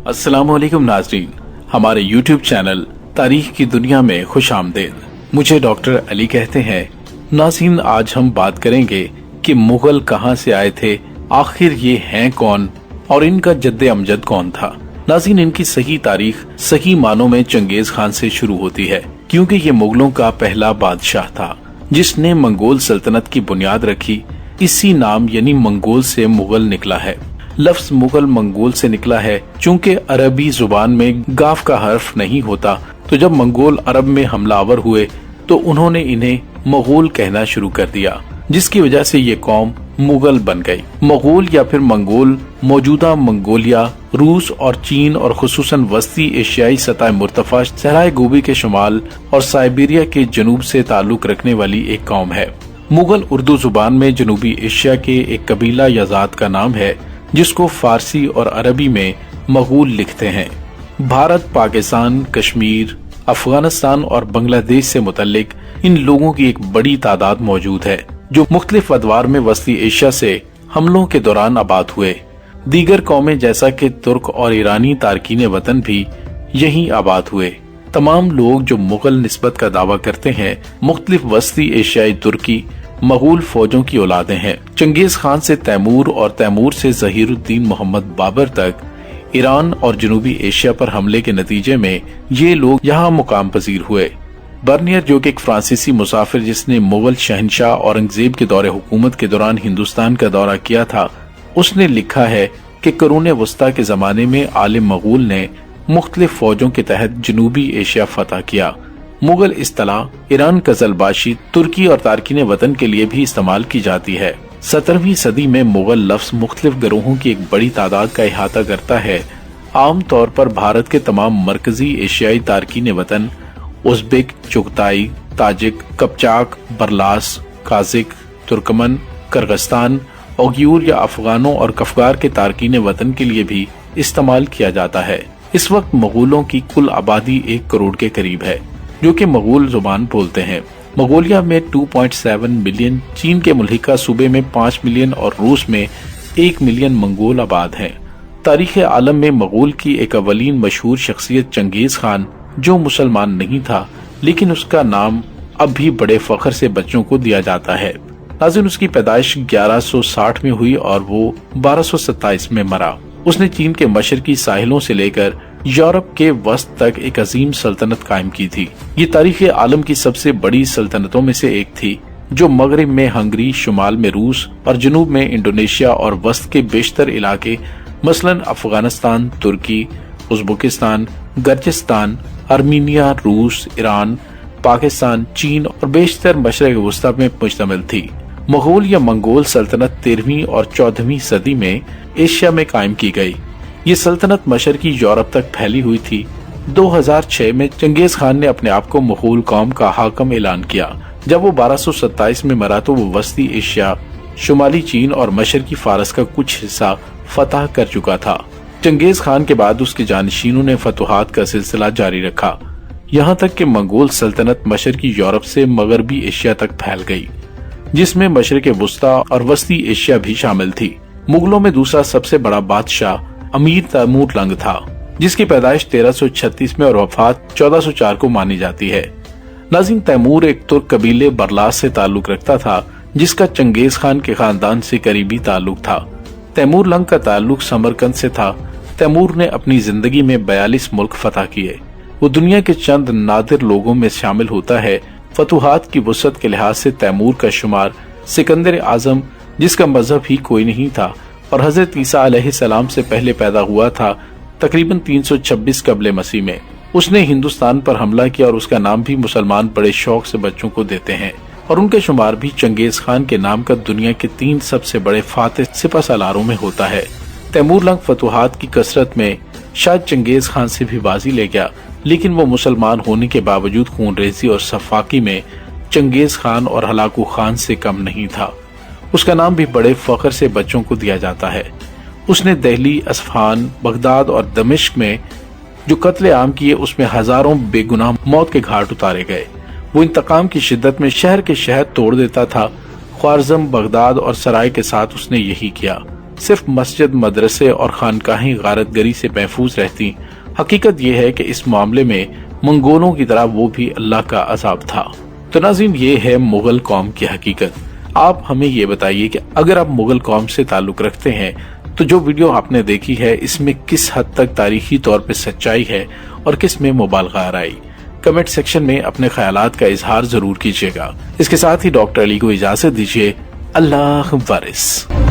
अस्सलाम वालेकुम नाज़रीन, हमारे YouTube चैनल तारीख की दुनिया में खुश आमदीद। मुझे डॉक्टर अली कहते हैं। नाज़रीन, आज हम बात करेंगे कि मुगल कहां से आए थे, आखिर ये हैं कौन और इनका जद्दे अमजद कौन था। नाज़रीन, इनकी सही तारीख सही मानों में चंगेज खान से शुरू होती है, क्योंकि ये मुगलों का पहला बादशाह था जिसने मंगोल सल्तनत की बुनियाद रखी। इसी नाम यानी मंगोल से मुगल निकला है। लफ्ज मुगल मंगोल से निकला है चूंकि अरबी जुबान में गाफ का हर्फ नहीं होता, तो जब मंगोल अरब में हमलावर हुए तो उन्होंने इन्हें मगोल कहना शुरू कर दिया, जिसकी वजह से ये कौम मुगल बन गई। मगोल या फिर मंगोल मौजूदा मंगोलिया, रूस और चीन और खुसूसन वस्ती एशियाई सतह मुर्तफा, सहराए गोबी के शुमाल और साइबेरिया के जनूब से ताल्लुक रखने वाली एक कौम है। मुगल उर्दू जुबान में जनूबी एशिया के एक कबीला या जात का नाम है, जिसको फारसी और अरबी में मगूल लिखते हैं। भारत, पाकिस्तान, कश्मीर, अफगानिस्तान और बांग्लादेश से मुतल्लिक इन लोगों की एक बड़ी तादाद मौजूद है, जो मुख्तलिफ अदवार में वस्ती एशिया से हमलों के दौरान आबाद हुए। दीगर कौमें जैसा कि तुर्क और ईरानी तारकीन वतन भी यहीं आबाद हुए। तमाम लोग जो मुगल निस्बत का दावा करते हैं, मुख्तलिफ वस्ती एशियाई तुर्की मगूल फौजों की औलादें हैं। चंगेज खान से तैमूर और तैमूर से ज़हीरुद्दीन मोहम्मद बाबर तक ईरान और जनूबी एशिया पर हमले के नतीजे में ये लोग यहाँ मुकाम पजीर हुए। बर्नियर, जो कि एक फ्रांसीसी मुसाफिर जिसने मुगल शहनशाह औरंगजेब के दौरे हुकूमत के दौरान हिंदुस्तान का दौरा किया था, उसने लिखा है कि करून वस्ता के जमाने में आलिम मगूल ने मुख्तलिफ फौजों के तहत जनूबी एशिया फतह किया। मुगल इस्तिलाह ईरान, कजलबाशी, तुर्की और तारकीन वतन के लिए भी इस्तेमाल की जाती है। 17वीं सदी में मुगल लफ्ज मुख्तलिफ गिरोहों की एक बड़ी तादाद का इहाता करता है। आम तौर पर भारत के तमाम मरकजी एशियाई तारकीन वतन Uzbek, Chughtai, Tajik, Kipchak, Barlas, काजिक, तुर्कमन, किर्गिस्तान, ओगियूर या अफगानों और कफगार के तारकीन वतन के लिए भी इस्तेमाल किया जाता है। इस वक्त मगोलों की कुल आबादी 1 करोड़ के करीब है, जो कि मगोल जुबान बोलते हैं। मंगोलिया में 2.7 मिलियन, चीन के मुल्हिका सूबे में 5 मिलियन और रूस में 1 मिलियन मंगोल आबाद हैं। तारीख आलम में मगोल की एक अवलीन मशहूर शख्सियत चंगेज खान, जो मुसलमान नहीं था, लेकिन उसका नाम अब भी बड़े फख्र से बच्चों को दिया जाता है। नाज़रीन, उसकी पैदाइश 1160 में हुई और वो 1227 में मरा। उसने चीन के मशरकी साहिलों से लेकर यूरोप के वस्त तक एक अजीम सल्तनत कायम की थी। ये तारीख आलम की सबसे बड़ी सल्तनतों में से एक थी, जो मगरिब में हंगरी, शुमाल में रूस और जनूब में इंडोनेशिया और वस्त के बेशतर इलाके मसलन अफगानिस्तान, तुर्की, उज़्बेकिस्तान, गर्जिस्तान, आर्मीनिया, रूस, ईरान, पाकिस्तान, चीन और बेशतर मशरक़ वस्ता में मुश्तमिल थी। मगोल या मंगोल सल्तनत 13वीं और 14वीं सदी में एशिया में कायम की गई। ये सल्तनत मशरकी यूरोप तक फैली हुई थी। 2006 में चंगेज खान ने अपने आप को मगोल कौम का हाकिम ऐलान किया। जब वो 1227 में मरा तो वो वस्ती एशिया, शुमाली चीन और मशरकी फारस का कुछ हिस्सा फतह कर चुका था। चंगेज खान के बाद उसके जानशीनों ने फतुहात का सिलसिला जारी रखा, यहाँ तक कि मंगोल सल्तनत मशरकी यूरोप से मगरबी एशिया तक फैल गई, जिसमें मशरक़ वस्ता और वस्ती एशिया भी शामिल थी। मुगलों में दूसरा सबसे बड़ा बादशाह अमीर तैमूर लंग था, जिसकी पैदाइश 1336 में और वफात 1404 को मानी जाती है। नाज़रीन, तैमूर एक तुर्क कबीले बरलास से ताल्लुक रखता था, जिसका चंगेज खान के खानदान से करीबी ताल्लुक था। तैमूर लंग का ताल्लुक समरकंद से था। तैमूर ने अपनी जिंदगी में 42 मुल्क फतह किए। वो दुनिया के चंद नादिर लोगों में शामिल होता है। फतुहात की वसअत के लिहाज से तैमूर का शुमार सिकंदर आजम, जिसका मजहब ही कोई नहीं था और हजरत ईसा अलैहिस्सलाम से पहले पैदा हुआ था, तकरीबन 326 कबले मसीह में उसने हिंदुस्तान पर हमला किया और उसका नाम भी मुसलमान बड़े शौक से बच्चों को देते हैं और उनके शुमार भी चंगेज खान के नाम का दुनिया के 3 सबसे बड़े फातिह सिपह सालारों में होता है। तैमूर लंग फतुहात की कसरत में शायद चंगेज खान से भी बाजी ले गया, लेकिन वो मुसलमान होने के बावजूद खूनरेजी और सफाकी में चंगेज खान और हलाकू खान से कम नहीं था। उसका नाम भी बड़े फख्र से बच्चों को दिया जाता है। उसने दिल्ली, अस्फहान, बगदाद और दमिश्क में जो कत्ले आम किए, उसमें हजारों बेगुनाह मौत के घाट उतारे गए। वो इंतकाम की शिद्दत में शहर के शहर तोड़ देता था। ख्वारज़म, बगदाद और सराय के साथ उसने यही किया। सिर्फ मस्जिद, मदरसे और खानकाहें गारतगरी से महफूज रहती। हकीकत यह है कि इस मामले में मंगोलों की तरह वो भी अल्लाह का अजाब था। तो नाज़रीन, ये है मुगल कौम की हकीकत। आप हमें ये बताइए कि अगर आप मुगल कौम से ताल्लुक रखते हैं तो जो वीडियो आपने देखी है इसमें किस हद तक तारीखी तौर पर सच्चाई है और किस में मुबालगा आई। कमेंट सेक्शन में अपने ख्यालात का इजहार जरूर कीजिएगा। इसके साथ ही डॉक्टर अली को इजाजत दीजिए। अल्लाह वारिस।